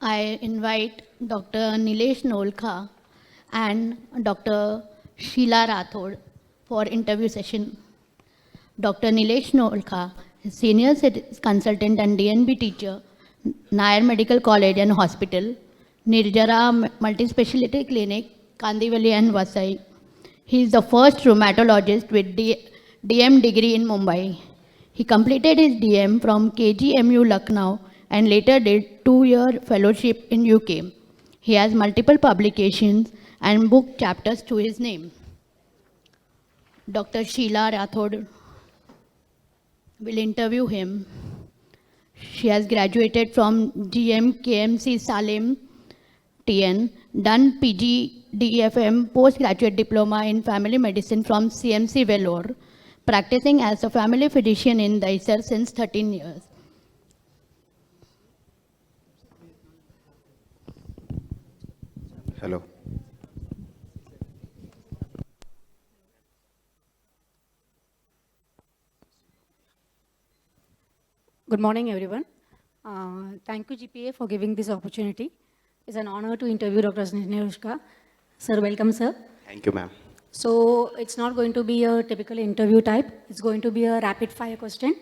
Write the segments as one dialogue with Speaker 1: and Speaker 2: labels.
Speaker 1: I invite Dr. Nilesh Nolkha and Dr. Sheila Rathod for interview session. Dr. Nilesh Nolkha, Senior Consultant and DNB Teacher, Nair Medical College and Hospital, Nirjara Multispecialty Clinic, Kandivali and Vasai. He is the first rheumatologist with DM degree in Mumbai. He completed his DM from KGMU Lucknow and later did 2-year fellowship in UK. He has multiple publications and book chapters to his name. Dr. Sheila Rathod will interview him. She has graduated from GMKMC Salem, TN, done PG DFM postgraduate diploma in family medicine from CMC Vellore, practicing as a family physician in Daisar since 13 years.
Speaker 2: Hello.
Speaker 3: Good morning, everyone. Thank you, GPA, for giving this opportunity. It's an honor to interview Dr. Snehushka. Sir, welcome, sir.
Speaker 2: Thank you, ma'am.
Speaker 3: So it's not going to be a typical interview type. It's going to be a rapid fire question.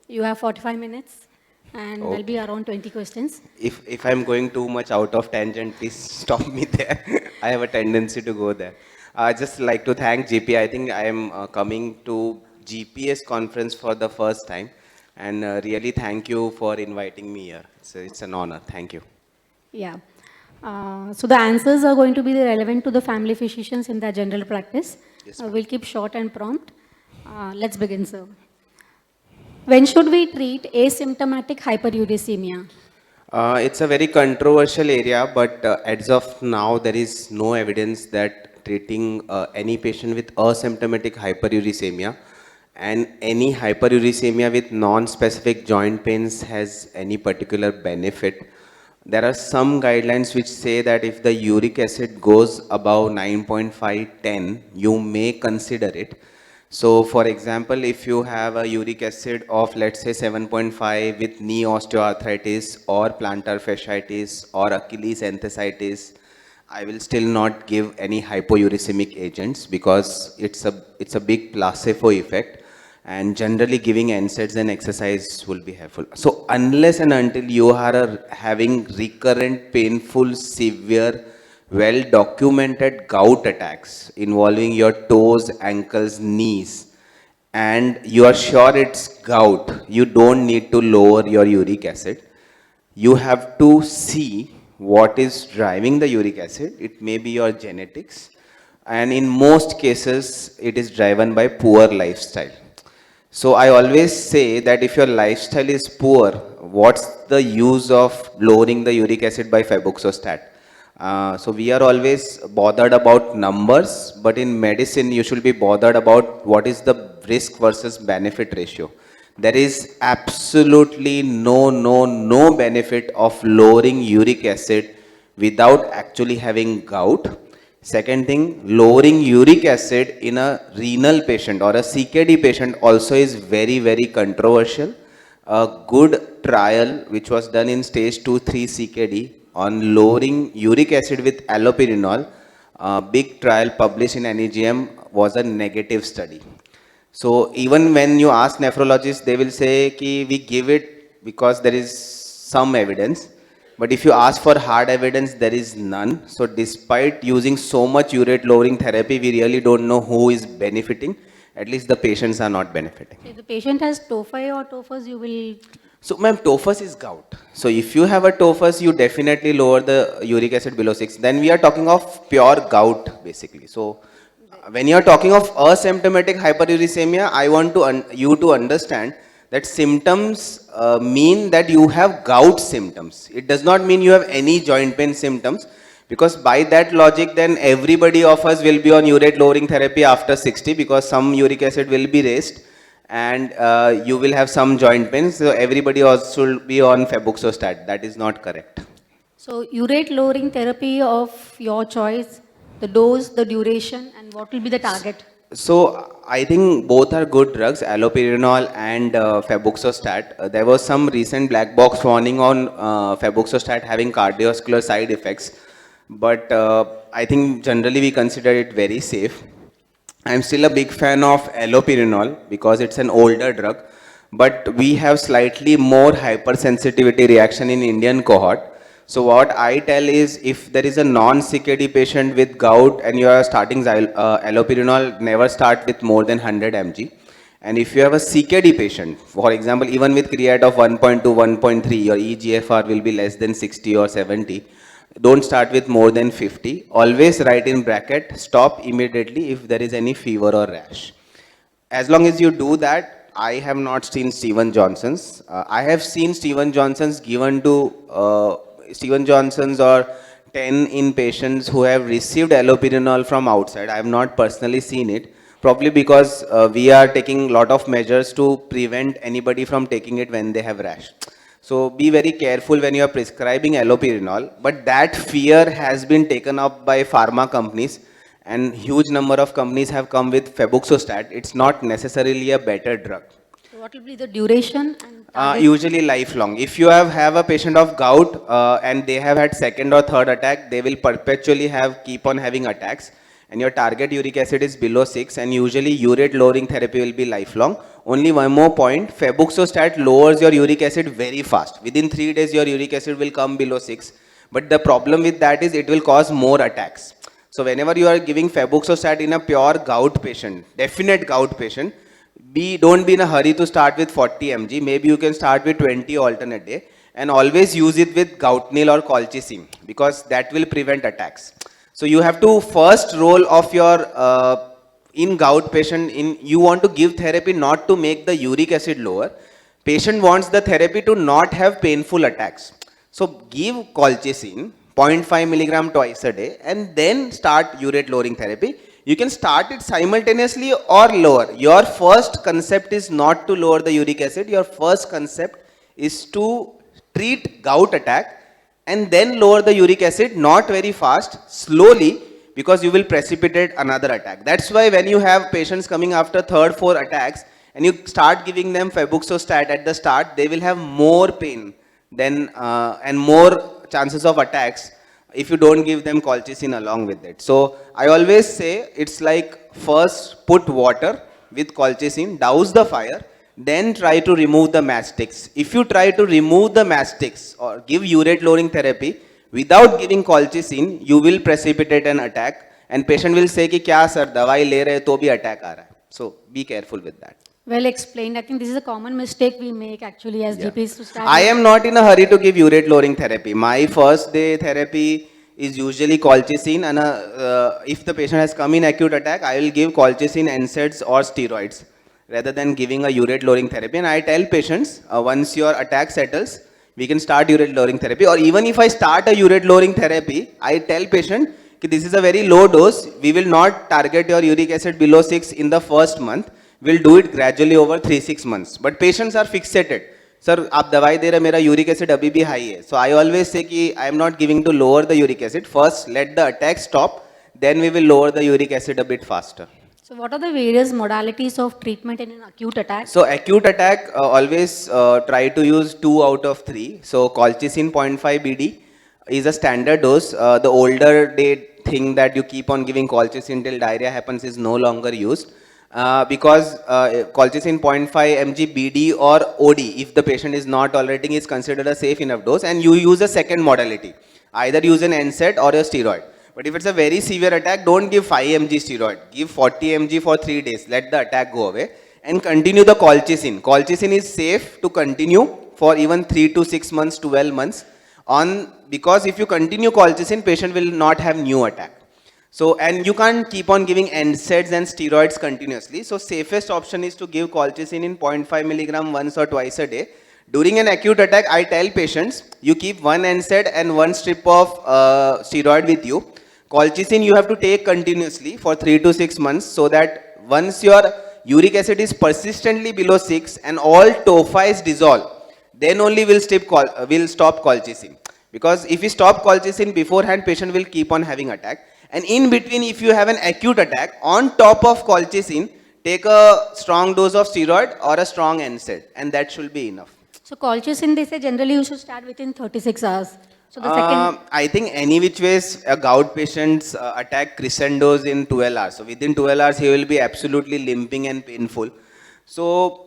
Speaker 3: You have 45 minutes and there'll be around 20 questions.
Speaker 2: If I'm going too much out of tangent, please stop me there. I have a tendency to go there. I just like to thank GPA. I think I am coming to GPA's conference for the first time. And really thank you for inviting me here. It's an honor. Thank you.
Speaker 3: Yeah. So the answers are going to be relevant to the family physicians in their general practice.
Speaker 2: Yes,
Speaker 3: We'll keep short and prompt. Let's begin, sir. When should we treat asymptomatic hyperuricemia?
Speaker 2: It's a very controversial area, but as of now, there is no evidence that treating any patient with asymptomatic hyperuricemia and any hyperuricemia with non-specific joint pains has any particular benefit. There are some guidelines which say that if the uric acid goes above 9.5-10, you may consider it. So for example, if you have a uric acid of let's say 7.5 with knee osteoarthritis or plantar fasciitis or Achilles enthesitis, I will still not give any hypouricemic agents because it's a big placebo effect, and generally giving NSAIDs and exercise will be helpful. So unless and until you are having recurrent, painful, severe, well-documented gout attacks involving your toes, ankles, knees, and you are sure it's gout, you don't need to lower your uric acid. You have to see what is driving the uric acid. It may be your genetics, and in most cases, it is driven by poor lifestyle. So I always say that if your lifestyle is poor, what's the use of lowering the uric acid by febuxostat? So we are always bothered about numbers, but in medicine you should be bothered about what is the risk versus benefit ratio. There is absolutely no benefit of lowering uric acid without actually having gout. Second thing, lowering uric acid in a renal patient or a CKD patient also is very controversial. A good trial which was done in stage 2-3 CKD on lowering uric acid with allopurinol, a big trial published in NEJM, was a negative study. So even when you ask nephrologists, they will say ki we give it because there is some evidence. But if you ask for hard evidence, there is none. So despite using so much urate lowering therapy, we really don't know who is benefiting. At least the patients are not benefiting.
Speaker 3: So if the patient has tophi or tophus, you will...
Speaker 2: So ma'am, tophus is gout. So if you have a tophus, you definitely lower the uric acid below 6. Then we are talking of pure gout basically. So when you are talking of asymptomatic hyperuricemia, I want you to understand that symptoms mean that you have gout symptoms. It does not mean you have any joint pain symptoms, because by that logic then everybody of us will be on urate lowering therapy after 60 because some uric acid will be raised and you will have some joint pains. So everybody also will be on febuxostat. That is not correct.
Speaker 3: So urate lowering therapy of your choice, the dose, the duration, and what will be the target?
Speaker 2: So I think both are good drugs, allopurinol and febuxostat. There was some recent black box warning on febuxostat having cardiovascular side effects, but I think generally we consider it very safe. I'm still a big fan of allopurinol because it's an older drug, but we have slightly more hypersensitivity reaction in Indian cohort. So what I tell is, if there is a non-CKD patient with gout and you are starting allopurinol, never start with more than 100 mg. And if you have a CKD patient, for example, even with creat of 1.2, 1.3, your EGFR will be less than 60 or 70. Don't start with more than 50. Always write in bracket, stop immediately if there is any fever or rash. As long as you do that, I have not seen Steven Johnson's. I have seen Steven Johnson's given to Steven Johnson's or 10 in patients who have received allopurinol from outside. I have not personally seen it, probably because we are taking a lot of measures to prevent anybody from taking it when they have rash. So be very careful when you are prescribing allopurinol, but that fear has been taken up by pharma companies, and huge number of companies have come with febuxostat. It's not necessarily a better drug.
Speaker 3: So what will be the duration and target?
Speaker 2: Usually lifelong. If you have a patient of gout and they have had second or third attack, they will perpetually keep on having attacks, and your target uric acid is below 6, and usually urate lowering therapy will be lifelong. Only one more point, febuxostat lowers your uric acid very fast. Within 3 days your uric acid will come below 6, but the problem with that is it will cause more attacks. So whenever you are giving febuxostat in a pure gout patient, definite gout patient, don't be in a hurry to start with 40 mg. Maybe you can start with 20 alternate day, and always use it with Goutnil or colchicine, because that will prevent attacks. So you have to first roll of your in gout patient, you want to give therapy not to make the uric acid lower. Patient wants the therapy to not have painful attacks. So give colchicine 0.5 milligram twice a day, and then start urate lowering therapy. You can start it simultaneously or lower. Your first concept is not to lower the uric acid. Your first concept is to treat gout attack and then lower the uric acid, not very fast, slowly, because you will precipitate another attack. That's why when you have patients coming after third, fourth attacks, and you start giving them febuxostat at the start, they will have more pain than and more chances of attacks if you don't give them colchicine along with it. So I always say it's like, first put water with colchicine, douse the fire, then try to remove the matchsticks. If you try to remove the matchsticks or give urate lowering therapy without giving colchicine, you will precipitate an attack, and patient will say कि क्या sir दवाई ले रहे तो भी attack आ रहा है. So be careful with that.
Speaker 3: Well explained. I think this is a common mistake we make actually as GPs to start.
Speaker 2: I am not in a hurry to give urate lowering therapy. My first day therapy is usually colchicine, and if the patient has come in acute attack, I will give colchicine, NSAIDs or steroids rather than giving a urate lowering therapy. And I tell patients, once your attack settles, we can start urate lowering therapy. Or even if I start a urate lowering therapy, I tell patient that this is a very low dose. We will not target your uric acid below 6 in the first month. We'll do it gradually over 3-6 months. But patients are fixated. Sir, आप दवाई दे रहे, मेरा uric acid अभी भी high है. So I always say कि I am not giving to lower the uric acid. First, let the attack stop. Then we will lower the uric acid a bit faster.
Speaker 3: So what are the various modalities of treatment in an acute attack?
Speaker 2: So acute attack, always try to use 2 out of 3. So colchicine 0.5 BD is a standard dose. The older day thing that you keep on giving colchicine till diarrhea happens is no longer used. Because colchicine 0.5 mg BD or OD, if the patient is not tolerating, is considered a safe enough dose, and you use a second modality. Either use an NSAID or a steroid. But if it's a very severe attack, don't give 5 mg steroid. Give 40 mg for 3 days. Let the attack go away and continue the colchicine. Colchicine is safe to continue for even 3 to 6 months, 12 months. Because if you continue colchicine, patient will not have new attack. So, and you can't keep on giving NSAIDs and steroids continuously. So safest option is to give colchicine in 0.5 milligram once or twice a day. During an acute attack, I tell patients, you keep 1 NSAID and 1 strip of steroid with you. Colchicine you have to take continuously for 3 to 6 months, so that once your uric acid is persistently below 6 and all tophi dissolve, then only we'll stop colchicine. Because if we stop colchicine beforehand, patient will keep on having attack. And in between, if you have an acute attack, on top of colchicine, take a strong dose of steroid or a strong NSAID, and that should be enough.
Speaker 3: So colchicine, they say generally you should start within 36 hours. So the second,
Speaker 2: I think any which ways a gout patient's attack crescendos in 12 hours. So within 12 hours, he will be absolutely limping and painful. So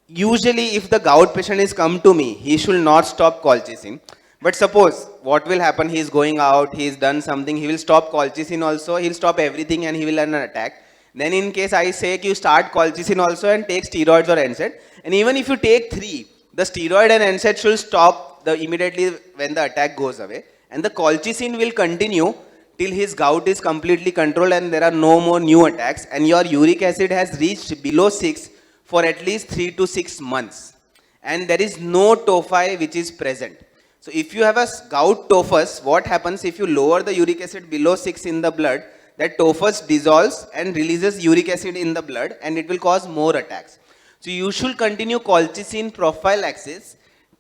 Speaker 2: usually if the gout patient is come to me, he should not stop colchicine. But suppose what will happen, he is going out, he has done something, he will stop colchicine also, he will stop everything and he will have an attack. Then in case I say you start colchicine also and take steroids or NSAID, and even if you take 3, the steroid and NSAID should stop immediately when the attack goes away, and the colchicine will continue till his gout is completely controlled and there are no more new attacks, and your uric acid has reached below 6 for at least 3 to 6 months, and there is no tophi which is present. So if you have a gout tophus, what happens if you lower the uric acid below 6 in the blood, that tophus dissolves and releases uric acid in the blood, and it will cause more attacks. So you should continue colchicine prophylaxis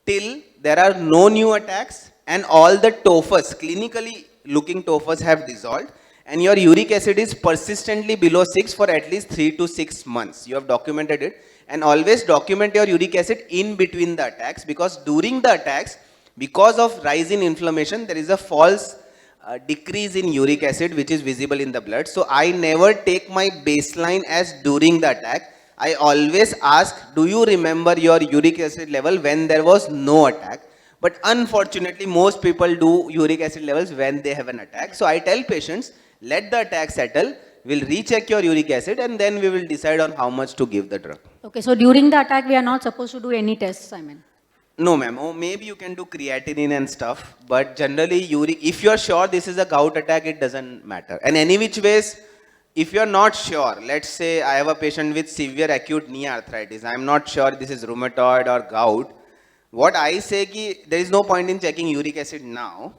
Speaker 2: till there are no new attacks and all the tophus, clinically looking tophus, have dissolved, and your uric acid is persistently below 6 for at least 3 to 6 months. You have documented it, and always document your uric acid in between the attacks, because during the attacks, because of rise in inflammation, there is a false decrease in uric acid which is visible in the blood. So I never take my baseline as during the attack. I always ask, do you remember your uric acid level when there was no attack? But unfortunately, most people do uric acid levels when they have an attack. So I tell patients, let the attack settle, we'll recheck your uric acid, and then we will decide on how much to give the drug.
Speaker 3: okay, so during the attack, we are not supposed to do any tests, I mean.
Speaker 2: No, ma'am. Oh, maybe you can do creatinine and stuff, but generally, if you're sure this is a gout attack, it doesn't matter. And any which ways, if you're not sure, let's say I have a patient with severe acute knee arthritis, I'm not sure this is rheumatoid or gout. What I say ki there is no point in checking uric acid now.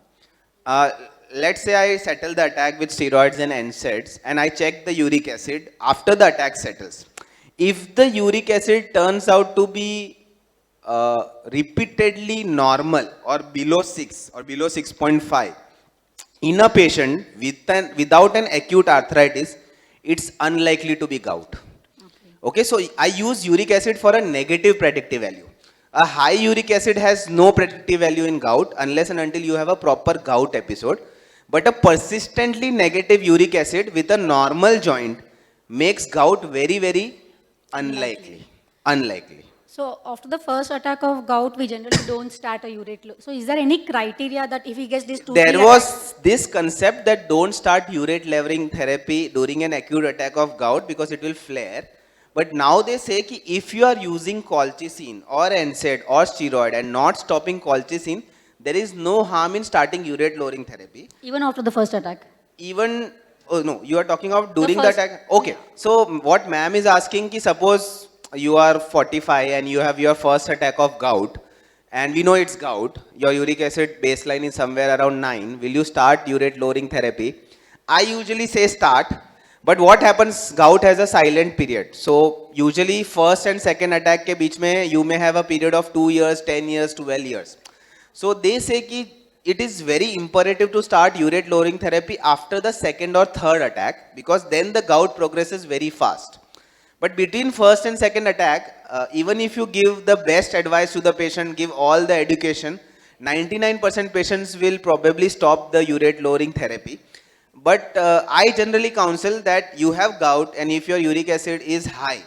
Speaker 2: Let's say I settle the attack with steroids and NSAIDs, and I check the uric acid after the attack settles. If the uric acid turns out to be repeatedly normal or below 6 or below 6.5 in a patient without an acute arthritis, it's unlikely to be gout. Okay, so I use uric acid for a negative predictive value. A high uric acid has no predictive value in gout unless and until you have a proper gout episode. But a persistently negative uric acid with a normal joint makes gout very, very unlikely. Unlikely.
Speaker 3: So after the first attack of gout, we generally don't start a urate. So is there any criteria that if he gets this 2
Speaker 2: There was this concept that don't start urate levering therapy during an acute attack of gout because it will flare. But now they say ki if you are using colchicine or NSAID or steroid and not stopping colchicine, there is no harm in starting urate lowering therapy.
Speaker 3: even after the first attack?
Speaker 2: Even, oh no, you are talking of during the
Speaker 3: first-
Speaker 2: attack. Okay, so what ma'am is asking ki suppose you are 45 and you have your first attack of gout, and we know it's gout, your uric acid baseline is somewhere around 9, will you start urate lowering therapy? I usually say start, but what happens, gout has a silent period. So usually first and second attack ke beech mein you may have a period of 2 years, 10 years, 12 years. So they say ki it is very imperative to start urate lowering therapy after the second or third attack, because then the gout progresses very fast. But between first and second attack, even if you give the best advice to the patient, give all the education, 99% patients will probably stop the urate lowering therapy. But I generally counsel that you have gout, and if your uric acid is high,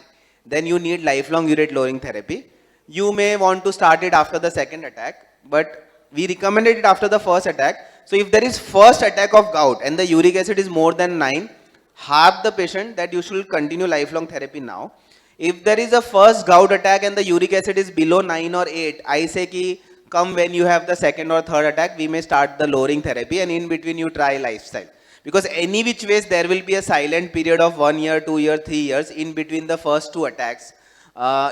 Speaker 2: then you need lifelong urate lowering therapy. You may want to start it after the second attack, but we recommended it after the first attack. So if there is first attack of gout and the uric acid is more than 9, half the patient that you should continue lifelong therapy now. If there is a first gout attack and the uric acid is below 9 or 8, I say ki come when you have the second or third attack, we may start the lowering therapy, and in between you try lifestyle. Because any which ways there will be a silent period of 1 year, 2 years, 3 years in between the first 2 attacks,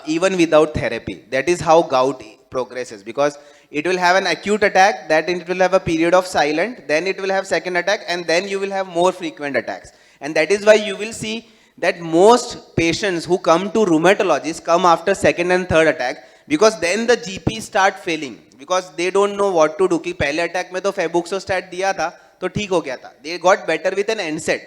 Speaker 2: even without therapy. That is how gout progresses, because it will have an acute attack, that it will have a period of silent, then it will have second attack, and then you will have more frequent attacks. And that is why you will see that most patients who come to rheumatologists come after second and third attack, because then the GPs start failing, because they don't know what to do. कि पहले attack में तो febuxostat दिया था, तो ठीक हो गया था. They got better with an NSAID.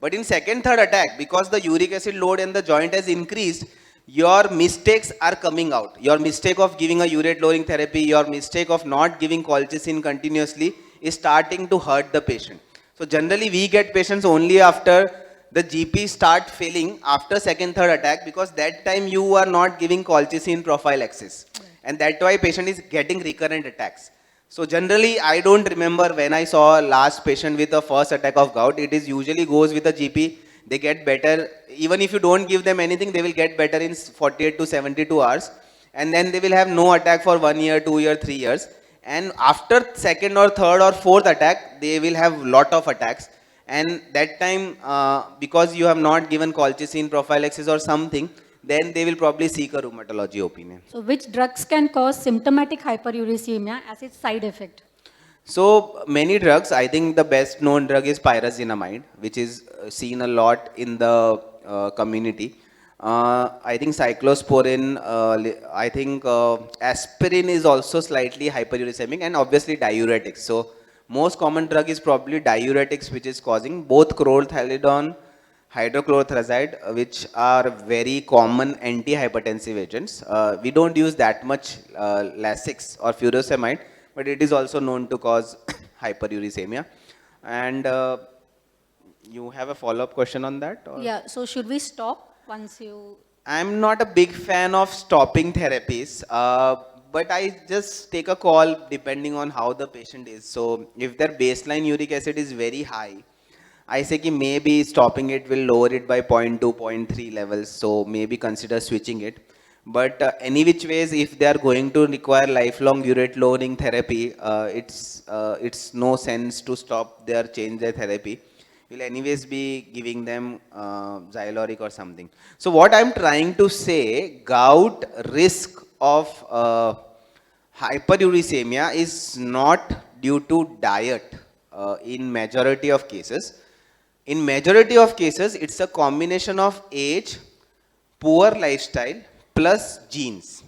Speaker 2: But in second, third attack, because the uric acid load in the joint has increased, your mistakes are coming out. Your mistake of giving a urate lowering therapy, your mistake of not giving colchicine continuously is starting to hurt the patient. So generally we get patients only after the GP start failing after second, third attack, because that time you are not giving colchicine prophylaxis. And that's why patient is getting recurrent attacks. So generally I don't remember when I saw last patient with a first attack of gout. It is usually goes with a GP. They get better. Even if you don't give them anything, they will get better in 48 to 72 hours. And then they will have no attack for 1 year, 2 year, 3 years. And after second or third or fourth attack, they will have lot of attacks. And that time, because you have not given colchicine prophylaxis or something, then they will probably seek a rheumatology opinion.
Speaker 3: So which drugs can cause symptomatic hyperuricemia as its side effect?
Speaker 2: So many drugs, I think the best known drug is pyrazinamide, which is seen a lot in the community. I think cyclosporin, I think aspirin is also slightly hyperuricemic, and obviously diuretics. So most common drug is probably diuretics, which is causing both chlorthalidone, hydrochlorothiazide, which are very common antihypertensive agents. We don't use that much Lasix or furosemide, but it is also known to cause hyperuricemia. And you have a follow-up question on that? Or?
Speaker 3: Yeah, so should we stop once you...
Speaker 2: I'm not a big fan of stopping therapies, but I just take a call depending on how the patient is. So if their baseline uric acid is very high, I say कि maybe stopping it will lower it by 0.2, 0.3 levels. So maybe consider switching it. But any which ways, if they are going to require lifelong urate lowering therapy, it's no sense to stop their change their therapy. We'll anyways be giving them Zyloric or something. So what I'm trying to say, gout risk of hyperuricemia is not due to diet in majority of cases. In majority of cases, it's a combination of age, poor lifestyle, plus genes.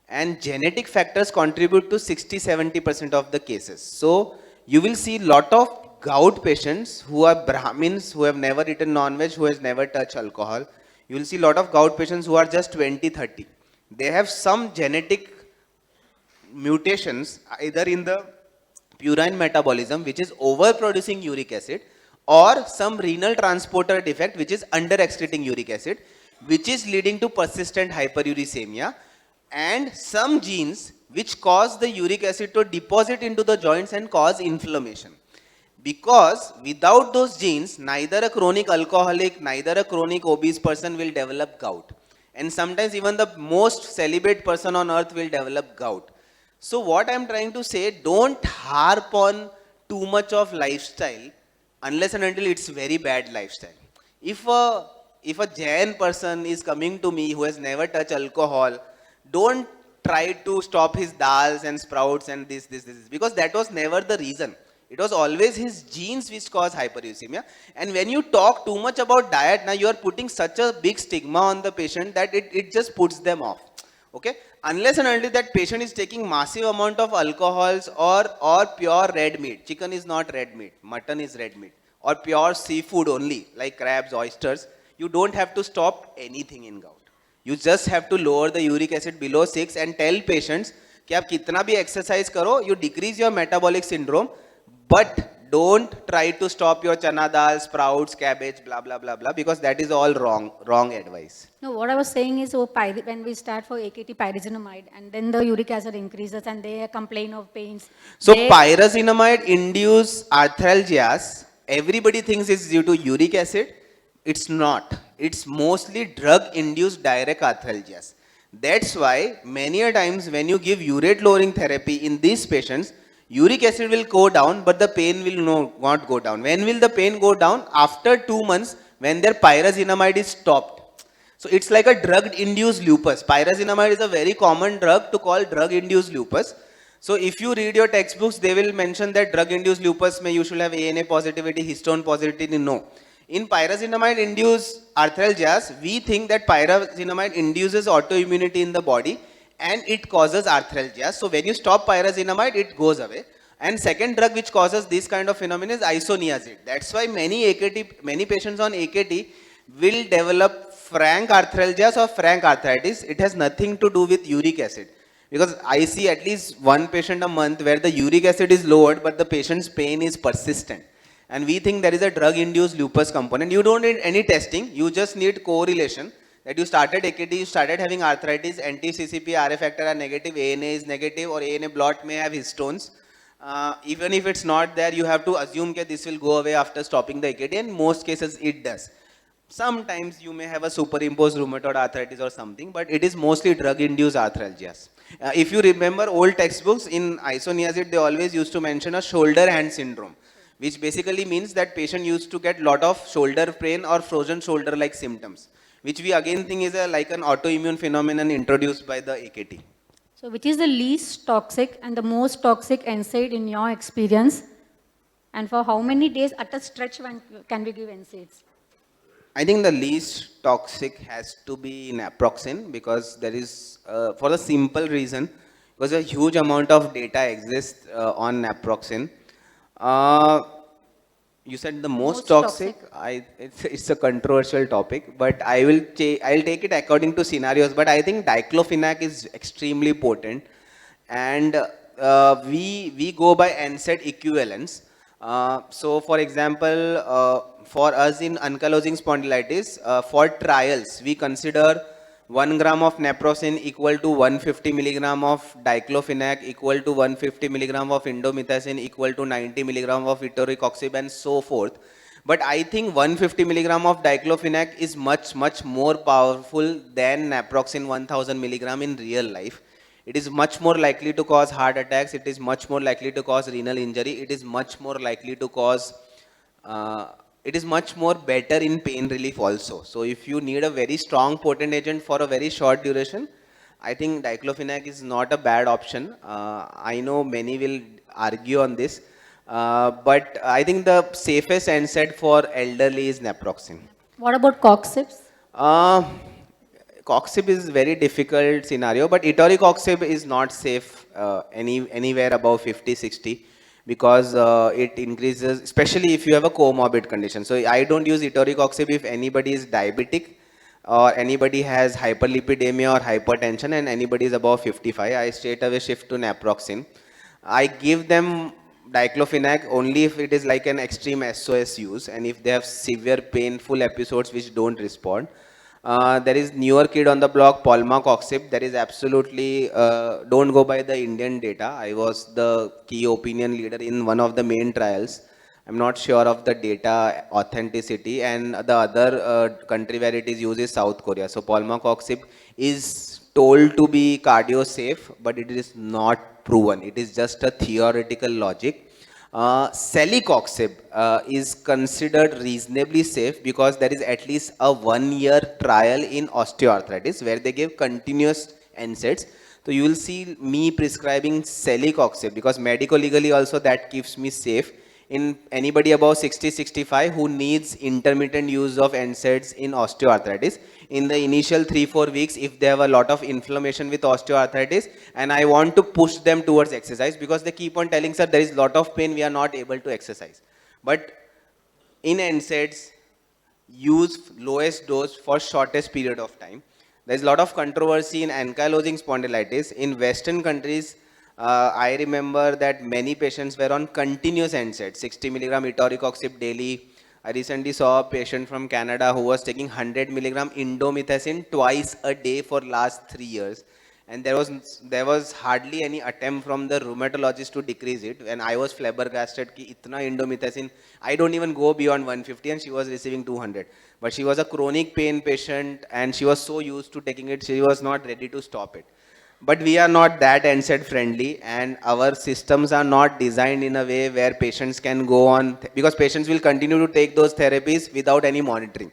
Speaker 2: And genetic factors contribute to 60-70% of the cases. So you will see lot of gout patients who are Brahmins, who have never eaten non-veg, who has never touched alcohol. You will see lot of gout patients who are just 20-30. They have some genetic mutations either in the purine metabolism, which is overproducing uric acid, or some renal transporter defect, which is under-excreting uric acid, which is leading to persistent hyperuricemia, and some genes which cause the uric acid to deposit into the joints and cause inflammation. Because without those genes, neither a chronic alcoholic, neither a chronic obese person will develop gout. And sometimes even the most celibate person on earth will develop gout. So what I'm trying to say, don't harp on too much of lifestyle unless and until it's very bad lifestyle. If a Jain person is coming to me who has never touched alcohol, don't try to stop his dals and sprouts and this, because that was never the reason. It was always his genes which cause hyperuricemia. And when you talk too much about diet, now you are putting such a big stigma on the patient that it just puts them off. Okay? Unless and until that patient is taking massive amount of alcohols or pure red meat. Chicken is not red meat. Mutton is red meat. Or pure seafood only, like crabs, oysters. You don't have to stop anything in gout. You just have to lower the uric acid below 6 and tell patients कि आप कितना भी exercise करो, you decrease your metabolic syndrome, but don't try to stop your chana dal, sprouts, cabbage, blah, blah, blah, blah, because that is all wrong advice.
Speaker 3: No, what I was saying is, when we start for AKT pyrazinamide, and then the uric acid increases and they complain of pains.
Speaker 2: So pyrazinamide induce arthralgias. Everybody thinks it's due to uric acid. It's not. It's mostly drug-induced direct arthralgias. That's why many a times when you give urate lowering therapy in these patients, uric acid will go down, but the pain will not go down. When will the pain go down? After 2 months, when their pyrazinamide is stopped. So it's like a drug-induced lupus. Pyrazinamide is a very common drug to call drug-induced lupus. So if you read your textbooks, they will mention that drug-induced lupus, you should have ANA positivity, histone positivity. No. In pyrazinamide-induced arthralgias, we think that pyrazinamide induces autoimmunity in the body and it causes arthralgia. So when you stop pyrazinamide, it goes away. And second drug which causes this kind of phenomenon is isoniazid. That's why many patients on AKT will develop frank arthralgias or frank arthritis. It has nothing to do with uric acid. Because I see at least one patient a month where the uric acid is lowered, but the patient's pain is persistent. And we think there is a drug-induced lupus component. You don't need any testing. You just need correlation. That you started AKT, you started having arthritis, anti-CCP, RA factor are negative, ANA is negative, or ANA blot may have histones. Even if it's not there, you have to assume that this will go away after stopping the AKT. In most cases, it does. Sometimes you may have a superimposed rheumatoid arthritis or something, but it is mostly drug-induced arthralgias. If you remember old textbooks, in isoniazid, they always used to mention a shoulder-hand syndrome, which basically means that patient used to get lot of shoulder pain or frozen shoulder-like symptoms, which we again think is like an autoimmune phenomenon introduced by the AKT.
Speaker 3: So which is the least toxic and the most toxic NSAID in your experience? And for how many days at a stretch can we give NSAIDs?
Speaker 2: I think the least toxic has to be naproxen, because there is, for the simple reason, because a huge amount of data exists on naproxen. You said the most toxic. It's a controversial topic, but I'll take it according to scenarios. But I think diclofenac is extremely potent, and we go by NSAID equivalence. So, for example, for us in ankylosing spondylitis, for trials, we consider 1 gram of naproxen equal to 150 milligram of diclofenac equal to 150 milligram of indomethacin equal to 90 milligram of etoricoxib and so forth. But I think 150 milligram of diclofenac is much more powerful than naproxen 1000 milligram in real life. It is much more likely to cause heart attacks. It is much more likely to cause renal injury. It is much more likely to cause it is much more better in pain relief also. So if you need a very strong potent agent for a very short duration, I think diclofenac is not a bad option. I know many will argue on this, but I think the safest NSAID for elderly is naproxen.
Speaker 3: What about coxibs?
Speaker 2: Coxib is very difficult scenario, but etoricoxib is not safe anywhere above 50-60. Because it increases, especially if you have a comorbid condition. So I don't use etoricoxib if anybody is diabetic or anybody has hyperlipidemia or hypertension and anybody is above 55. I straight away shift to naproxen. I give them diclofenac only if it is like an extreme SOS use and if they have severe painful episodes which don't respond. There is newer kid on the block, palmacoxib. There is absolutely, don't go by the Indian data. I was the key opinion leader in one of the main trials. I'm not sure of the data authenticity, and the other country where it is used is South Korea. So palmacoxib is told to be cardio safe, but it is not proven. It is just a theoretical logic. Celecoxib is considered reasonably safe because there is at least a 1-year trial in osteoarthritis where they give continuous NSAIDs. So you will see me prescribing celecoxib because medico-legally also that keeps me safe in anybody above 60-65 who needs intermittent use of NSAIDs in osteoarthritis. In the initial 3-4 weeks, if they have a lot of inflammation with osteoarthritis, and I want to push them towards exercise because they keep on telling, sir, there is a lot of pain, we are not able to exercise. But in NSAIDs, use lowest dose for shortest period of time. There is a lot of controversy in ankylosing spondylitis. In Western countries, I remember that many patients were on continuous NSAID, 60 milligram etoricoxib daily. I recently saw a patient from Canada who was taking 100 milligram indomethacin twice a day for last 3 years. And there was hardly any attempt from the rheumatologist to decrease it. And I was flabbergasted ki itna indomethacin, I don't even go beyond 150 and she was receiving 200. But she was a chronic pain patient and she was so used to taking it, she was not ready to stop it. But we are not that NSAID friendly and our systems are not designed in a way where patients can go on, because patients will continue to take those therapies without any monitoring.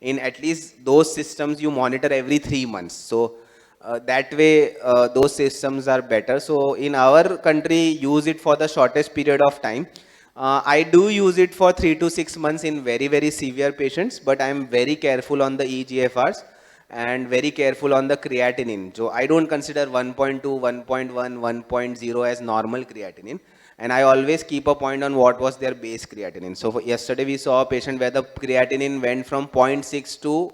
Speaker 2: In at least those systems you monitor every 3 months. So that way those systems are better. So in our country, use it for the shortest period of time. I do use it for 3 to 6 months in very severe patients, but I am very careful on the EGFRs and very careful on the creatinine. So I don't consider 1.2, 1.1, 1.0 as normal creatinine. And I always keep a point on what was their base creatinine. So yesterday we saw a patient where the creatinine went from zero point 0.6 to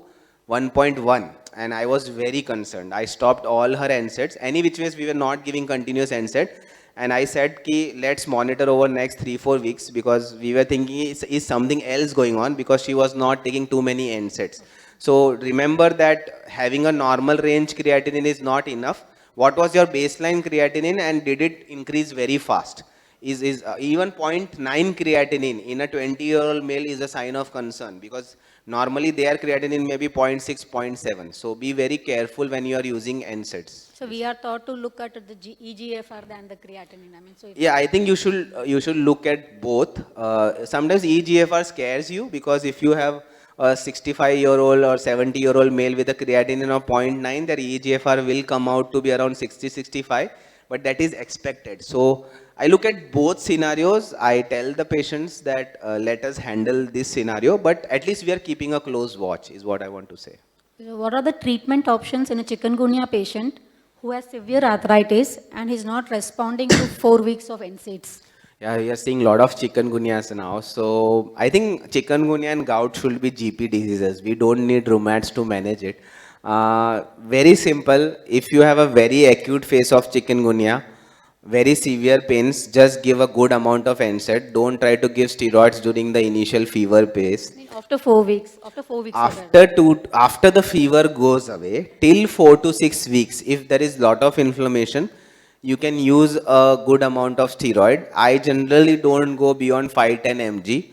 Speaker 2: 1.1, and I was very concerned. I stopped all her NSAIDs. Any which ways we were not giving continuous NSAID, and I said ki let's monitor over next 3-4 weeks, because we were thinking is something else going on, because she was not taking too many NSAIDs. So remember that having a normal range creatinine is not enough. What was your baseline creatinine, and did it increase very fast? Is even 0.9 creatinine in a 20-year-old male is a sign of concern, because normally their creatinine may be 0.6, 0.7. So be very careful when you are using NSAIDs.
Speaker 3: So we are taught to look at the EGFR than the creatinine. I mean, so if
Speaker 2: Yeah, I think you should look at both. Sometimes EGFR scares you, because if you have a 65-year-old or 70-year-old male with a creatinine of 0.9, their EGFR will come out to be around 60, 65, but that is expected. So I look at both scenarios. I tell the patients that let us handle this scenario, but at least we are keeping a close watch, is what I want to say.
Speaker 3: So what are the treatment options in a chikungunya patient who has severe arthritis and is not responding to 4 weeks of NSAIDs?
Speaker 2: Yeah, we are seeing a lot of chikungunyas now. So I think chikungunya and gout should be GP diseases. We don't need rheumats to manage it. Very simple. If you have a very acute phase of chikungunya, very severe pains, just give a good amount of NSAID. Don't try to give steroids during the initial fever phase.
Speaker 3: I mean, after 4 weeks, of that.
Speaker 2: After the fever goes away, till 4 to 6 weeks, if there is lot of inflammation, you can use a good amount of steroid. I generally don't go beyond 5-10 mg.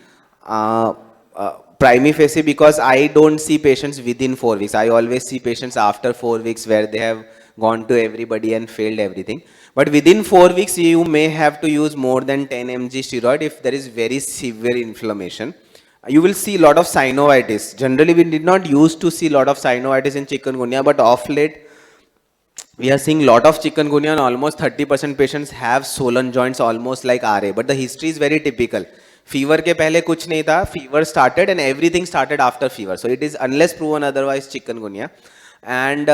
Speaker 2: Primi facie, because I don't see patients within 4 weeks. I always see patients after 4 weeks where they have gone to everybody and failed everything. But within 4 weeks, you may have to use more than 10 mg steroid if there is very severe inflammation. You will see a lot of synovitis. Generally, we did not used to see a lot of synovitis in chikungunya, but of late, we are seeing a lot of chikungunya, and almost 30% patients have swollen joints almost like RA. But the history is very typical. Fever के पहले कुछ नहीं था. Fever started and everything started after fever. So it is, unless proven otherwise, chikungunya. And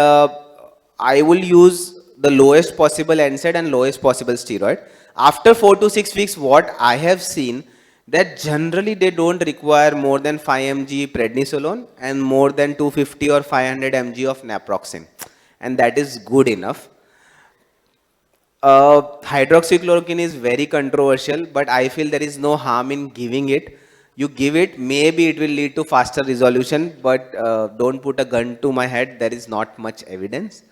Speaker 2: I will use the lowest possible NSAID and lowest possible steroid. After 4 to 6 weeks, what I have seen, that generally they don't require more than 5 mg prednisolone and more than 250 or 500 mg of naproxen. And that is good enough. Hydroxychloroquine is very controversial, but I feel there is no harm in giving it. You give it, maybe it will lead to faster resolution, but don't put a gun to my head. There is not much evidence.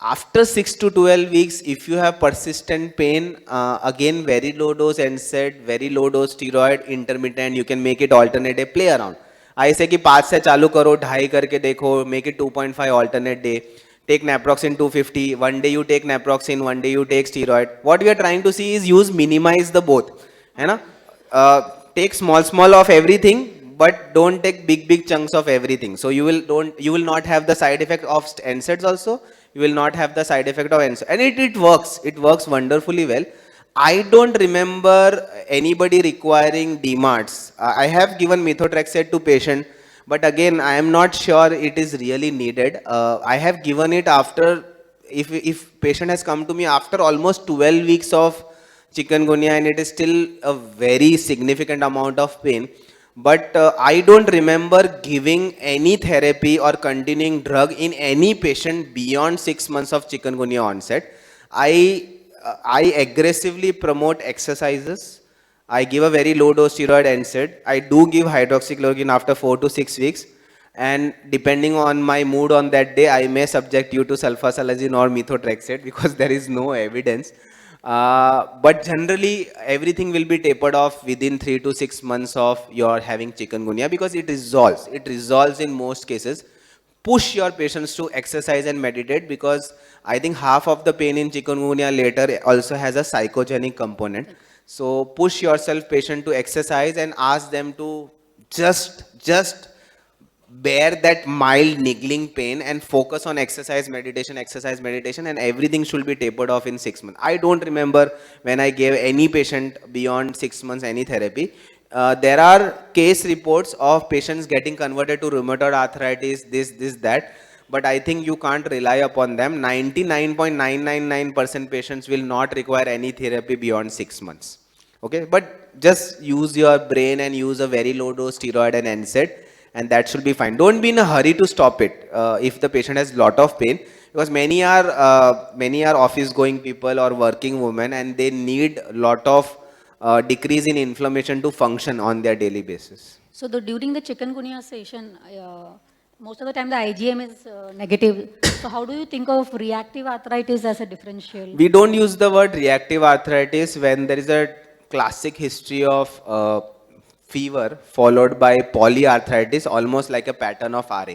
Speaker 2: After 6 to 12 weeks, if you have persistent pain, again, very low dose NSAID, very low dose steroid, intermittent, you can make it alternate day, play around. I say कि 5 से चालू करो, 2.5 करके देखो, make it 2.5 alternate day. Take naproxen 250, one day you take naproxen, one day you take steroid. What we are trying to see is minimize the both. है ना? Take small of everything, but don't take big chunks of everything. So you will not have the side effect of NSAIDs also. You will not have the side effect of NSAID. And it works wonderfully well. I don't remember anybody requiring DMARDs. I have given methotrexate to patient, but again, I am not sure it is really needed. I have given it after, if patient has come to me after almost 12 weeks of chikungunya and it is still a very significant amount of pain. But I don't remember giving any therapy or continuing drug in any patient beyond 6 months of chikungunya onset. I aggressively promote exercises. I give a very low dose steroid NSAID. I do give hydroxychloroquine after 4 to 6 weeks. And depending on my mood on that day, I may subject you to sulfasalazine or methotrexate because there is no evidence. But generally, everything will be tapered off within 3 to 6 months of your having chikungunya because it resolves. It resolves in most cases. Push your patients to exercise and meditate because I think half of the pain in chikungunya later also has a psychogenic component. So push yourself, patient, to exercise and ask them to just bear that mild niggling pain and focus on exercise, meditation, and everything should be tapered off in 6 months. I don't remember when I gave any patient beyond 6 months any therapy. There are case reports of patients getting converted to rheumatoid arthritis, this, that, but I think you can't rely upon them. 99.999% patients will not require any therapy beyond 6 months. Okay, but just use your brain and use a very low dose steroid and NSAID, and that should be fine. Don't be in a hurry to stop it if the patient has lot of pain, because many are office going people or working women, and they need lot of decrease in inflammation to function on their daily basis.
Speaker 3: So during the chikungunya session, most of the time the IgM is negative. So how do you think of reactive arthritis as a differential?
Speaker 2: We don't use the word reactive arthritis when there is a classic history of fever followed by polyarthritis, almost like a pattern of RA.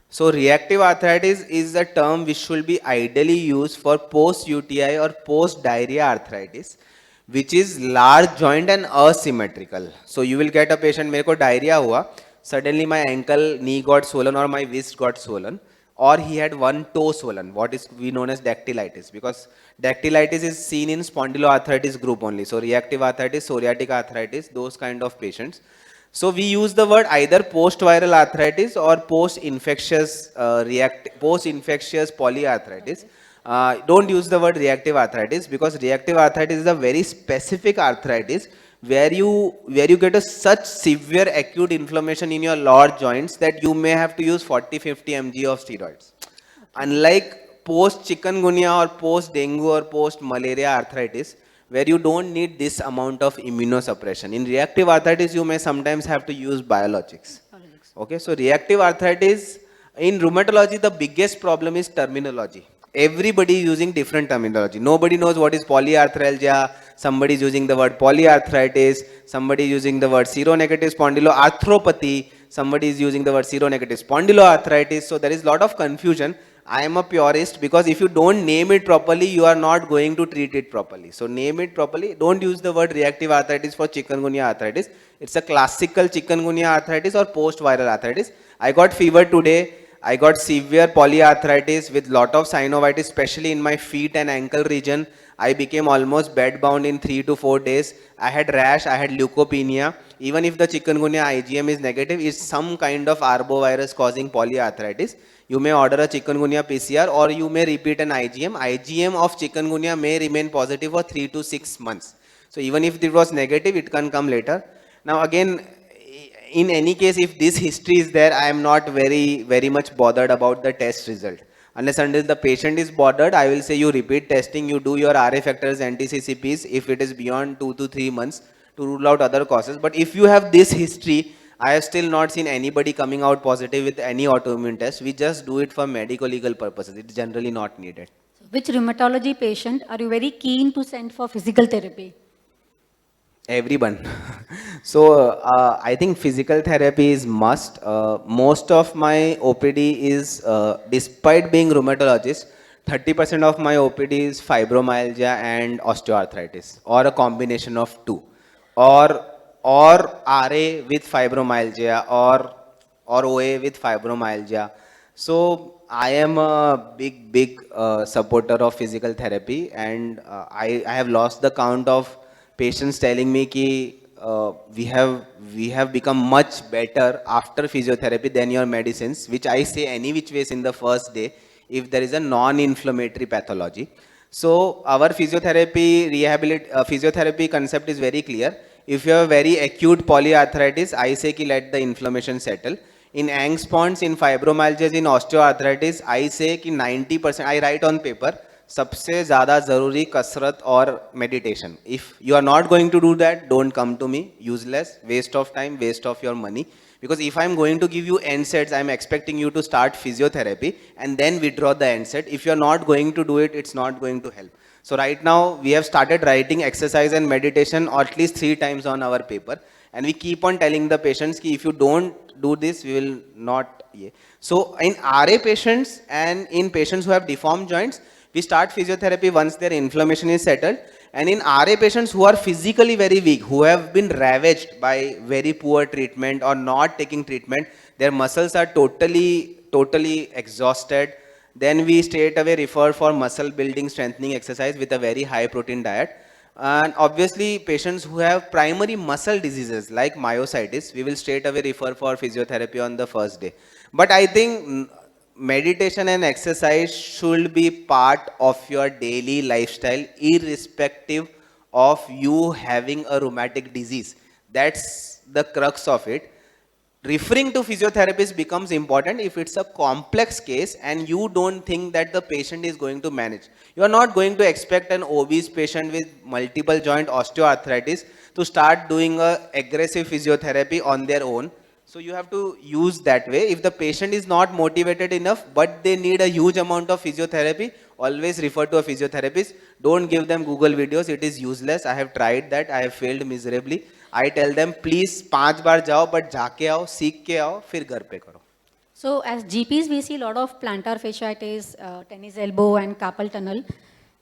Speaker 2: So reactive arthritis is a term which should be ideally used for post UTI or post diarrhea arthritis, which is large joint and asymmetrical. So you will get a patient, मेरे को diarrhea हुआ, suddenly my ankle, knee got swollen or my wrist got swollen, or he had one toe swollen, what is we known as dactylitis, because dactylitis is seen in spondyloarthritis group only. So reactive arthritis, psoriatic arthritis, those kind of patients. So we use the word either post-viral arthritis or post-infectious post-infectious polyarthritis. Don't use the word reactive arthritis, because reactive arthritis is a very specific arthritis where you get a such severe acute inflammation in your large joints that you may have to use 40-50 mg of steroids. Unlike post chikungunya or post dengue or post malaria arthritis, where you don't need this amount of immunosuppression. In reactive arthritis, you may sometimes have to use biologics. Okay, so reactive arthritis, in rheumatology, the biggest problem is terminology. Everybody is using different terminology. Nobody knows what is polyarthralgia. Somebody is using the word polyarthritis. Somebody is using the word seronegative spondyloarthropathy. Somebody is using the word seronegative spondyloarthritis. So there is a lot of confusion. I am a purist, because if you don't name it properly, you are not going to treat it properly. So name it properly. Don't use the word reactive arthritis for chikungunya arthritis. It's a classical chikungunya arthritis or post-viral arthritis. I got fever today. I got severe polyarthritis with lot of synovitis, especially in my feet and ankle region. I became almost bedbound in 3 to 4 days. I had rash, I had leukopenia. Even if the chikungunya IgM is negative, it's some kind of arbovirus causing polyarthritis. You may order a chikungunya PCR or you may repeat an IgM. IgM of chikungunya may remain positive for 3 to 6 months. So even if it was negative, it can come later. Now again, in any case, if this history is there, I am not very much bothered about the test result. Unless until the patient is bothered, I will say you repeat testing, you do your RA factors, anti-CCPs if it is beyond 2 to 3 months to rule out other causes. But if you have this history, I have still not seen anybody coming out positive with any autoimmune test. We just do it for medico-legal purposes. It's generally not needed.
Speaker 3: Which rheumatology patient are you very keen to send for physical therapy?
Speaker 2: Everyone. So I think physical therapy is must. Most of my OPD is, despite being rheumatologist, 30% of my OPD is fibromyalgia and osteoarthritis, or a combination of two, or RA with fibromyalgia, or OA with fibromyalgia. So I am a big supporter of physical therapy, and I have lost the count of patients telling me ki we have become much better after physiotherapy than your medicines, which I say any which ways in the first day if there is a non-inflammatory pathology. So our physiotherapy concept is very clear. If you have very acute polyarthritis, I say ki let the inflammation settle. In angsponds, in fibromyalgia, in osteoarthritis, I say ki 90%, I write on paper, सबसे ज़्यादा ज़रूरी कसरत और meditation. If you are not going to do that, don't come to me. Useless, waste of time, waste of your money. Because if I'm going to give you NSAIDs, I'm expecting you to start physiotherapy and then withdraw the NSAID. If you're not going to do it, it's not going to help. So right now, we have started writing exercise and meditation at least 3 times on our paper. And we keep on telling the patients ki if you don't do this, we will not. So in RA patients and in patients who have deformed joints, we start physiotherapy once their inflammation is settled. And in RA patients who are physically very weak, who have been ravaged by very poor treatment or not taking treatment, their muscles are totally exhausted, then we straight away refer for muscle building strengthening exercise with a very high protein diet. And obviously patients who have primary muscle diseases like myositis, we will straight away refer for physiotherapy on the first day. But I think meditation and exercise should be part of your daily lifestyle irrespective of you having a rheumatic disease. That's the crux of it. Referring to physiotherapist becomes important if it's a complex case and you don't think that the patient is going to manage. You are not going to expect an obese patient with multiple joint osteoarthritis to start doing a aggressive physiotherapy on their own. So you have to use that way. If the patient is not motivated enough, but they need a huge amount of physiotherapy, always refer to a physiotherapist. Don't give them Google videos. It is useless. I have tried that. I have failed miserably. I tell them, please 5 बार जाओ, but जाके आओ, सीख के आओ, फिर घर पे करो.
Speaker 3: So as GPs, we see a lot of plantar fasciitis, tennis elbow and carpal tunnel.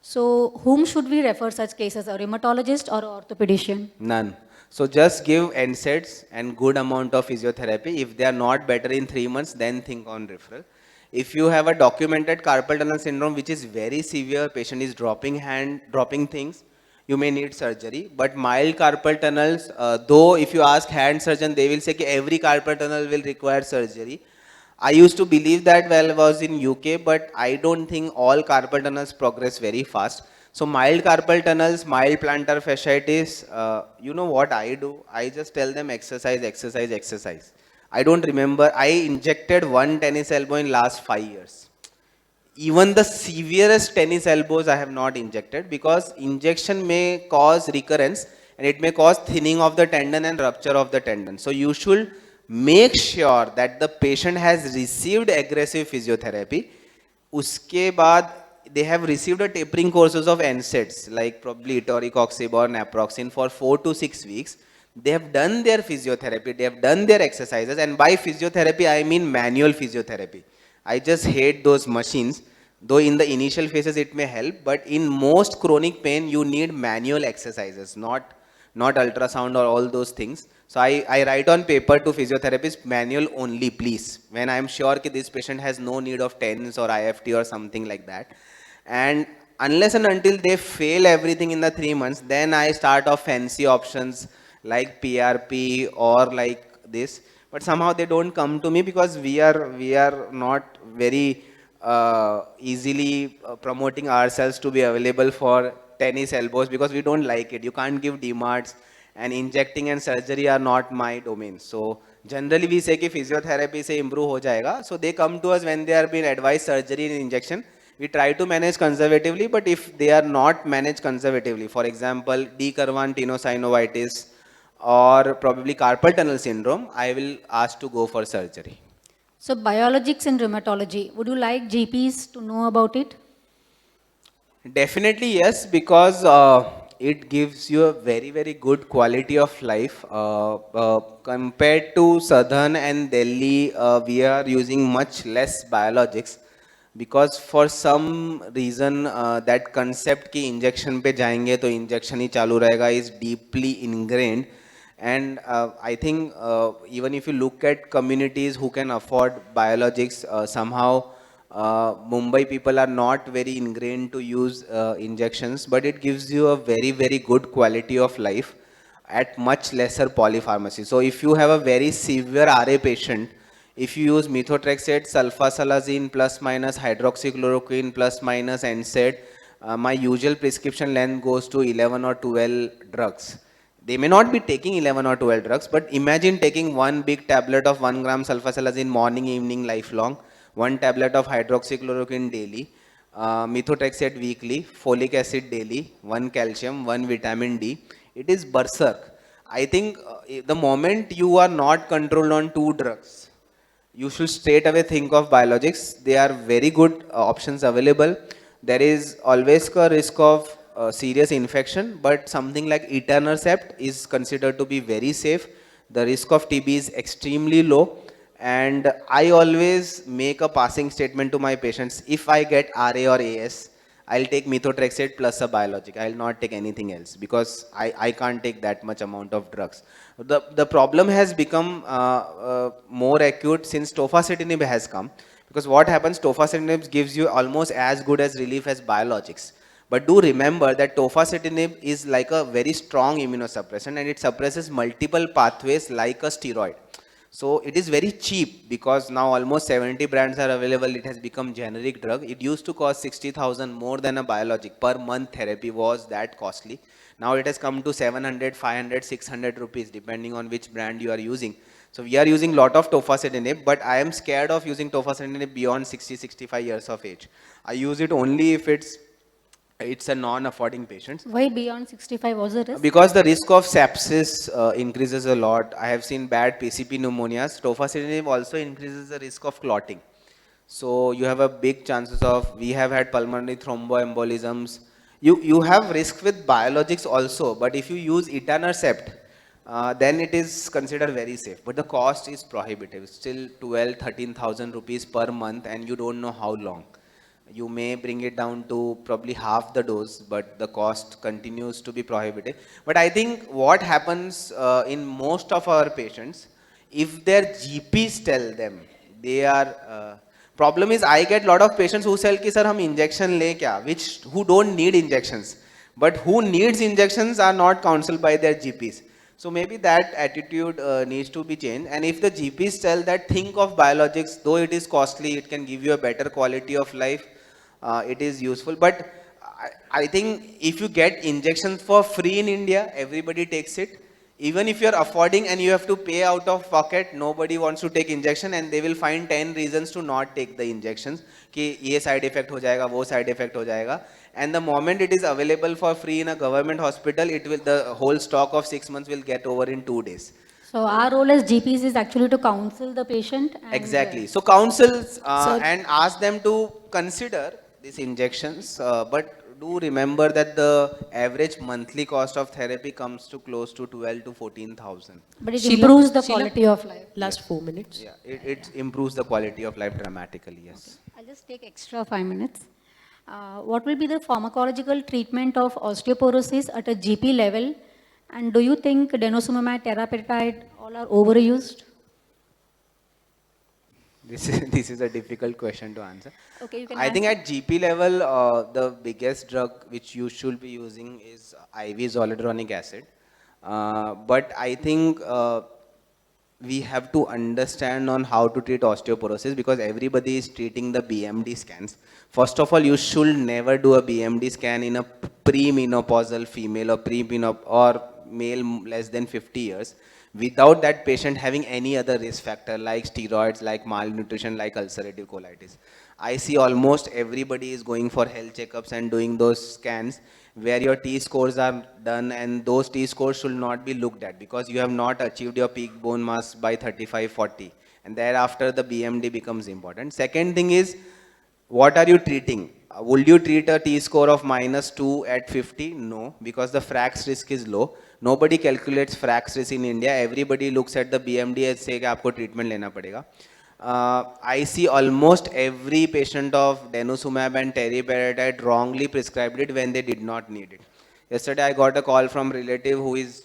Speaker 3: So whom should we refer such cases, a rheumatologist or orthopedician?
Speaker 2: None. So just give NSAIDs and good amount of physiotherapy. If they are not better in 3 months, then think on referral. If you have a documented carpal tunnel syndrome, which is very severe, patient is dropping things, you may need surgery. But mild carpal tunnels, though if you ask hand surgeon, they will say that every carpal tunnel will require surgery. I used to believe that while I was in UK, but I don't think all carpal tunnels progress very fast. So mild carpal tunnels, mild plantar fasciitis, you know what I do? I just tell them exercise, exercise, exercise. I don't remember, I injected one tennis elbow in last 5 years. Even the severest tennis elbows I have not injected because injection may cause recurrence and it may cause thinning of the tendon and rupture of the tendon. So you should make sure that the patient has received aggressive physiotherapy. Uske baad they have received a tapering courses of NSAIDs like probably toricoxib or naproxen for 4 to 6 weeks. They have done their physiotherapy, they have done their exercises, and by physiotherapy I mean manual physiotherapy. I just hate those machines. Though in the initial phases it may help, but in most chronic pain you need manual exercises, not ultrasound or all those things. So I write on paper to physiotherapists, manual only please, when I am sure that this patient has no need of TENS or IFT or something like that. And unless and until they fail everything in the 3 months, then I start off fancy options like PRP or like this. But somehow they don't come to me because we are not very easily promoting ourselves to be available for tennis elbows because we don't like it. You can't give DMARDs, and injecting and surgery are not my domain. So generally we say कि physiotherapy से improve हो जाएगा. So they come to us when they are being advised surgery and injection. We try to manage conservatively, but if they are not managed conservatively, for example, D. Karwan tenosynovitis or probably carpal tunnel syndrome, I will ask to go for surgery.
Speaker 3: So biologics and rheumatology, would you like GPs to know about it?
Speaker 2: Definitely yes, because it gives you a very, very good quality of life. Compared to Southern and Delhi, we are using much less biologics because for some reason that concept कि injection पे जाएंगे तो injection ही चालू रहेगा is deeply ingrained. And I think even if you look at communities who can afford biologics, somehow Mumbai people are not very ingrained to use injections, but it gives you a very, very good quality of life at much lesser polypharmacy. So if you have a very severe RA patient, if you use methotrexate, sulfasalazine plus minus hydroxychloroquine plus minus NSAID, my usual prescription length goes to 11 or 12 drugs. They may not be taking 11 or 12 drugs, but imagine taking one big tablet of 1 gram sulfasalazine morning, evening, lifelong, one tablet of hydroxychloroquine daily, methotrexate weekly, folic acid daily, one calcium, one vitamin D. It is berserk. I think the moment you are not controlled on 2 drugs, you should straight away think of biologics. They are very good options available. There is always a risk of serious infection, but something like etanercept is considered to be very safe. The risk of TB is extremely low, and I always make a passing statement to my patients. If I get RA or AS, I'll take methotrexate plus a biologic. I'll not take anything else because I can't take that much amount of drugs. The problem has become more acute since tofacitinib has come, because what happens, tofacitinib gives you almost as good as relief as biologics. But do remember that tofacitinib is like a very strong immunosuppressant and it suppresses multiple pathways like a steroid. So it is very cheap because now almost 70 brands are available. It has become generic drug. It used to cost 60,000 more than a biologic. Per month therapy was that costly. Now it has come to 700, 500, 600 rupees depending on which brand you are using. So we are using lot of tofacitinib, but I am scared of using tofacitinib beyond 60, 65 years of age. I use it only if it's a non-affording patient.
Speaker 3: Why beyond 65 was the risk?
Speaker 2: Because the risk of sepsis increases a lot. I have seen bad PCP pneumonias. Tofacitinib also increases the risk of clotting. So you have a big chances of, we have had pulmonary thromboembolisms. You have risk with biologics also, but if you use etanercept, then it is considered very safe. But the cost is prohibitive. Still 12, 13,000 rupees per month, and you don't know how long. You may bring it down to probably half the dose, but the cost continues to be prohibitive. But I think what happens in most of our patients, if their GPs tell them, they are, problem is I get lot of patients who say कि sir हम injection ले क्या, who don't need injections, but who needs injections are not counseled by their GPs. So maybe that attitude needs to be changed. And if the GPs tell that think of biologics, though it is costly, it can give you a better quality of life, it is useful. But I think if you get injections for free in India, everybody takes it. Even if you're affording and you have to pay out of pocket, nobody wants to take injection, and they will find 10 reasons to not take the injections. कि ये side effect हो जाएगा, वो side effect हो जाएगा. And the moment it is available for free in a government hospital, the whole stock of 6 months will get over in 2 days.
Speaker 3: So our role as GPs is actually to counsel the patient. And
Speaker 2: Exactly. So counsels and ask them to consider these injections, but do remember that the average monthly cost of therapy comes to close to 12 to 14,000.
Speaker 3: But it
Speaker 4: Sheila-
Speaker 3: improves the
Speaker 4: Sheila-
Speaker 3: quality of life.
Speaker 4: Last 4 minutes.
Speaker 2: Yeah, it improves the quality of life dramatically, yes.
Speaker 3: I'll just take extra 5 minutes. What will be the pharmacological treatment of osteoporosis at a GP level? And do you think denosumab, teriparatide, all are overused?
Speaker 2: This is a difficult question to answer.
Speaker 3: Okay, you can
Speaker 2: I think
Speaker 3: answer.
Speaker 2: at GP level, the biggest drug which you should be using is IV zoledronic acid. But I think we have to understand on how to treat osteoporosis because everybody is treating the BMD scans. First of all, you should never do a BMD scan in a premenopausal female or male less than 50 years without that patient having any other risk factor like steroids, like malnutrition, like ulcerative colitis. I see almost everybody is going for health checkups and doing those scans where your T-scores are done, and those T-scores should not be looked at because you have not achieved your peak bone mass by 35, 40. And thereafter the BMD becomes important. Second thing is, what are you treating? Would you treat a T-score of -2 at 50? No, because the FRAX risk is low. Nobody calculates FRAX risk in India. Everybody looks at the BMD and say कि आपको treatment लेना पड़ेगा. I see almost every patient of denosumab and teriparatide wrongly prescribed it when they did not need it. Yesterday I got a call from relative who is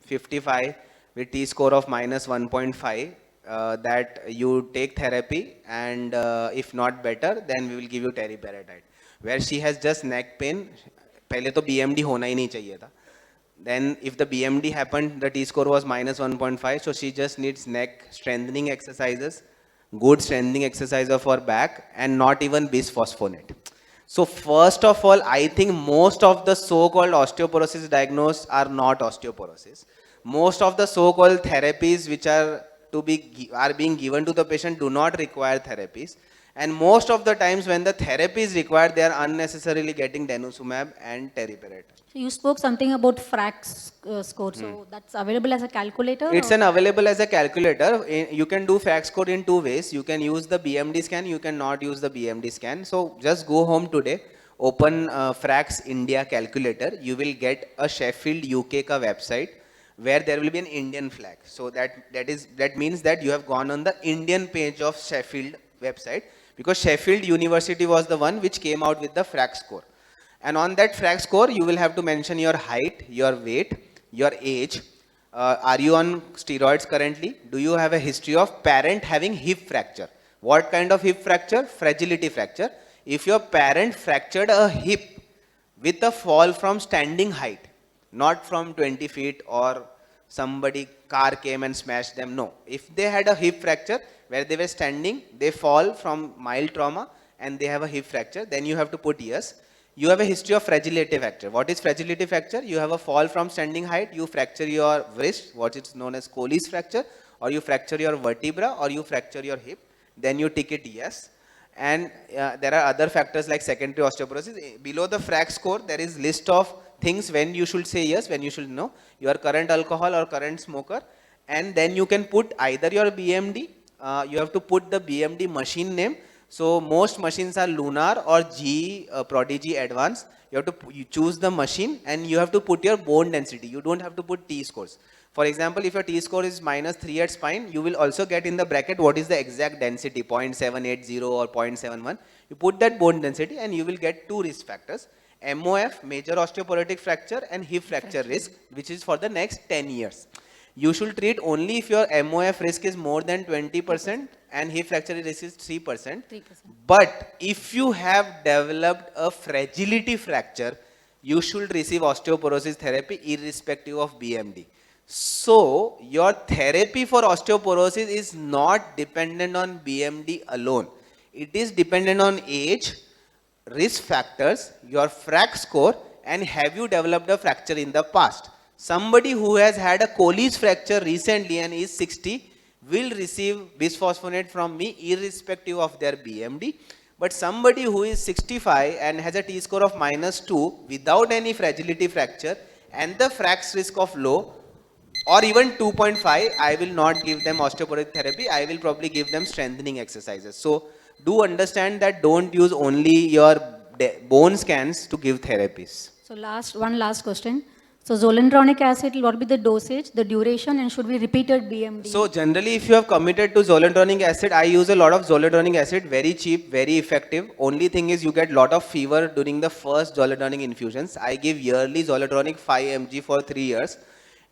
Speaker 2: 55 with T-score of -1.5 that you take therapy and if not better then we will give you teriparatide. Where she has just neck pain, पहले तो BMD होना ही नहीं चाहिए था. Then if the BMD happened, the T-score was -1.5, so she just needs neck strengthening exercises, good strengthening exercise of her back, and not even bisphosphonate. So first of all, I think most of the so-called osteoporosis diagnosed are not osteoporosis. Most of the so-called therapies which are being given to the patient do not require therapies. And most of the times when the therapy is required, they are unnecessarily getting denosumab and teriparatide.
Speaker 3: So you spoke something about FRAX score. So that's available as a calculator?
Speaker 2: It's
Speaker 3: or-
Speaker 2: an available as a calculator. You can do FRAX score in 2 ways. You can use the BMD scan, you can not use the BMD scan. So just go home today, open FRAX India calculator. You will get a Sheffield UK ka website where there will be an Indian flag. So that means that you have gone on the Indian page of Sheffield website because Sheffield University was the one which came out with the FRAX score. And on that FRAX score, you will have to mention your height, your weight, your age. Are you on steroids currently? Do you have a history of parent having hip fracture? What kind of hip fracture? Fragility fracture. If your parent fractured a hip with a fall from standing height, not from 20 feet or somebody car came and smashed them. No. If they had a hip fracture where they were standing, they fall from mild trauma and they have a hip fracture, then you have to put yes. You have a history of fragility fracture. What is fragility fracture? You have a fall from standing height, you fracture your wrist, what is known as Colles fracture, or you fracture your vertebra, or you fracture your hip, then you tick it yes. And there are other factors like secondary osteoporosis. Below the frac score, there is list of things when you should say yes, when you should no. Your current alcohol or current smoker, and then you can put either your BMD. You have to put the BMD machine name. So most machines are Lunar or G Prodigy Advanced. You have to you choose the machine and you have to put your bone density. You don't have to put T scores. For example, if your T score is -3 at spine, you will also get in the bracket what is the exact density, 0.780 or 0.71. You put that bone density and you will get two risk factors. MOF, major osteoporotic fracture, and hip fracture risk, which is for the next 10 years. You should treat only if your MOF risk is more than 20% and hip fracture risk is 3%. But if you have developed a fragility fracture, you should receive osteoporosis therapy irrespective of BMD. So your therapy for osteoporosis is not dependent on BMD alone. It is dependent on age, risk factors, your frac score, and have you developed a fracture in the past. Somebody who has had a Colles fracture recently and is 60 will receive bisphosphonate from me irrespective of their BMD. But somebody who is 65 and has a T-score of -2 without any fragility fracture and the frac risk of low or even 2.5, I will not give them osteoporotic therapy. I will probably give them strengthening exercises. So do understand that don't use only your bone scans to give therapies.
Speaker 3: So one last question. So zoledronic acid, what will be the dosage, the duration, and should we repeat it BMD?
Speaker 2: So generally, if you have committed to zoledronic acid, I use a lot of zoledronic acid, very cheap, very effective. Only thing is you get lot of fever during the first zoledronic infusions. I give yearly zoledronic 5 mg for 3 years.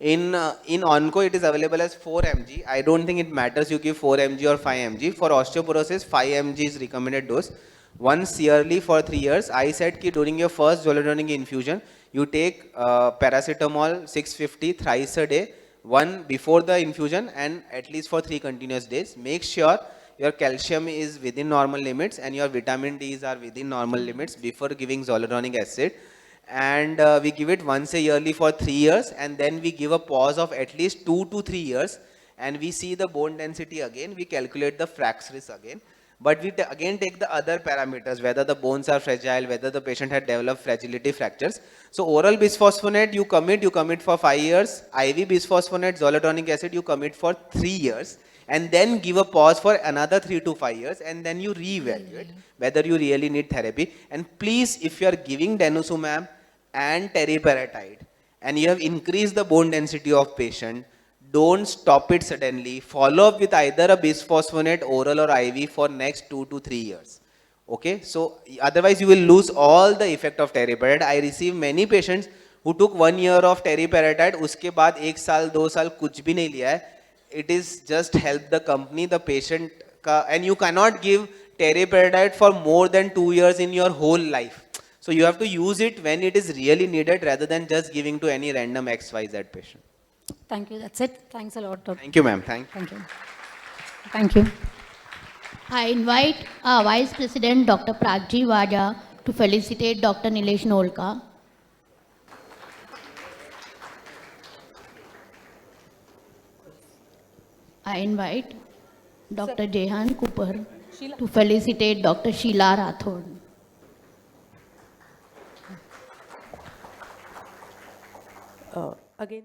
Speaker 2: In Onco, it is available as 4 mg. I don't think it matters you give 4 mg or 5 mg. For osteoporosis, 5 mg is recommended dose. Once yearly for 3 years. I said ki during your first zoledronic infusion, you take paracetamol 650 thrice a day, one before the infusion and at least for 3 continuous days. Make sure your calcium is within normal limits and your vitamin D's are within normal limits before giving zoledronic acid. And we give it once a yearly for 3 years, and then we give a pause of at least 2 to 3 years, and we see the bone density again, we calculate the frac risk again. But we again take the other parameters, whether the bones are fragile, whether the patient had developed fragility fractures. So oral bisphosphonate, you commit for 5 years. IV bisphosphonate, zoledronic acid, you commit for 3 years. And then give a pause for another 3 to 5 years. And then you reevaluate whether you really need therapy. And please, if you are giving denosumab and teriparatide, and you have increased the bone density of patient, don't stop it suddenly. Follow up with either a bisphosphonate, oral or IV for next 2 to 3 years. Okay, so otherwise you will lose all the effect of teriparatide. I receive many patients who took 1 year of teriparatide, uske baad 1 saal, 2 saal kuch bhi nahi liya hai. It is just help the company, the patient ka, and you cannot give teriparatide for more than 2 years in your whole life. So you have to use it when it is really needed rather than just giving to any random XYZ patient.
Speaker 3: Thank you. That's it. Thanks a lot, Doctor.
Speaker 2: Thank you, ma'am. Thank you.
Speaker 3: Thank you.
Speaker 1: I invite our Vice President, Dr. Pragji Waja, to felicitate Dr. Nilesh Nolka. I invite Dr. Jehan Cooper to felicitate Dr. Sheila Rathod.
Speaker 4: Again.